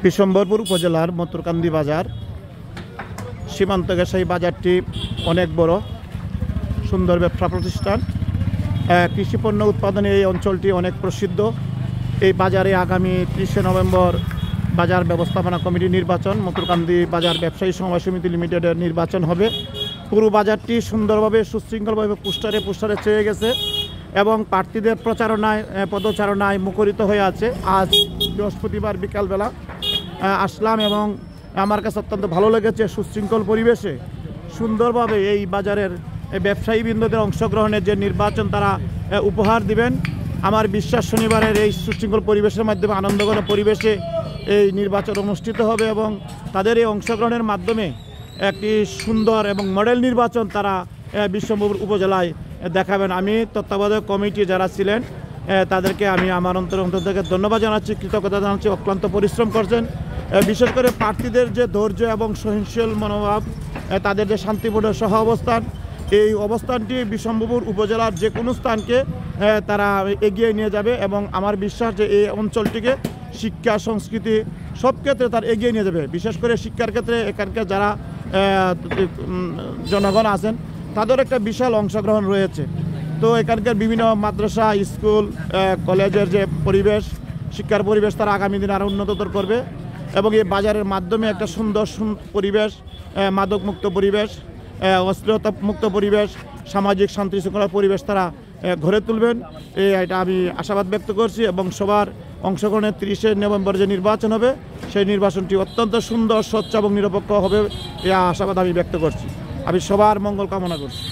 বিশম্বরপুর উপজেলার মতুরকান্দি বাজার সীমান্ত ঘেঁষা এই বাজারটি অনেক বড় সুন্দর ব্যবসা প্রতিষ্ঠান। কৃষিপণ্য উৎপাদনে এই অঞ্চলটি অনেক প্রসিদ্ধ। এই বাজারে আগামী 30 নভেম্বর বাজার ব্যবস্থাপনা কমিটি নির্বাচন, মতুরকান্দি বাজার ব্যবসায়ী সমবায় সমিতি লিমিটেডের নির্বাচন হবে। পুরো বাজারটি সুন্দরভাবে সুশৃঙ্খলভাবে পোস্টারে চেয়ে গেছে এবং প্রার্থীদের প্রচারণায় পদচারণায় মুখরিত হয়ে আছে। আজ বৃহস্পতিবার বিকালবেলা আসলাম এবং আমার কাছে অত্যন্ত ভালো লেগেছে। সুশৃঙ্খল পরিবেশে সুন্দরভাবে এই বাজারের ব্যবসায়ীবৃন্দদের অংশগ্রহণের যে নির্বাচন তারা উপহার দিবেন। আমার বিশ্বাস শনিবারের এই সুশৃঙ্খল পরিবেশের মাধ্যমে আনন্দঘন পরিবেশে এই নির্বাচন অনুষ্ঠিত হবে এবং তাদের এই অংশগ্রহণের মাধ্যমে একটি সুন্দর এবং মডেল নির্বাচন তারা বিশম্বরপুর উপজেলায় দেখাবেন। আমি তত্ত্বাবধায়ক কমিটি যারা ছিলেন তাদেরকে আমি আমার অন্তর থেকে ধন্যবাদ জানাচ্ছি, কৃতজ্ঞতা জানাচ্ছি। অক্লান্ত পরিশ্রম করছেন। বিশেষ করে প্রার্থীদের যে ধৈর্য এবং সহনশীল মনোভাব, তাদের যে শান্তিপূর্ণ সহ অবস্থান, এই অবস্থানটি বিশম্বরপুর উপজেলার যে কোনো স্থানকে তারা এগিয়ে নিয়ে যাবে এবং আমার বিশ্বাস যে এই অঞ্চলটিকে শিক্ষা সংস্কৃতি সব ক্ষেত্রে তার এগিয়ে নিয়ে যাবে। বিশেষ করে শিক্ষার ক্ষেত্রে এখানকার যারা জনগণ আছেন তাদের একটা বিশাল অংশগ্রহণ রয়েছে। তো এখানকার বিভিন্ন মাদ্রাসা, স্কুল, কলেজের যে পরিবেশ, শিক্ষার পরিবেশ তারা আগামী দিনে আরও উন্নততর করবে এবং এই বাজারের মাধ্যমে একটা সুন্দর পরিবেশ, মাদকমুক্ত পরিবেশ, অশ্লীলতা মুক্ত পরিবেশ, সামাজিক শান্তি শৃঙ্খলার পরিবেশ তারা গড়ে তুলবেন। এটা আমি আশাবাদ ব্যক্ত করছি এবং সবার অংশগ্রহণের 30 নভেম্বর যে নির্বাচন হবে সেই নির্বাচনটি অত্যন্ত সুন্দর, স্বচ্ছ এবং নিরপেক্ষ হবে এই আশাবাদ আমি ব্যক্ত করছি। আমি সবার মঙ্গল কামনা করছি।